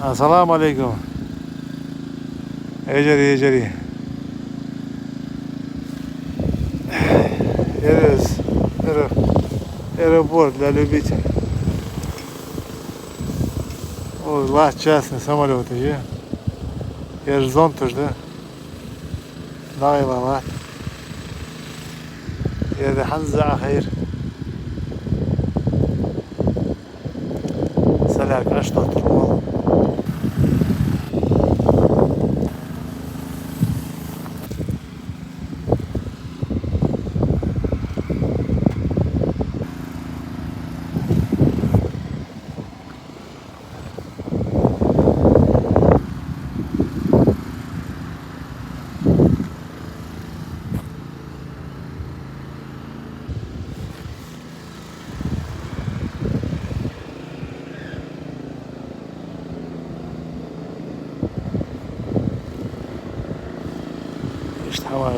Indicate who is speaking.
Speaker 1: Assalamu alaikum. Ejeri, Ejeri. Here is aeroport для любителей. О, два частных самолета, же. Я же зонт уж, да? Давай, баба. يا ذا حظ على خير. سلاك أشطر ترمال. İşte hava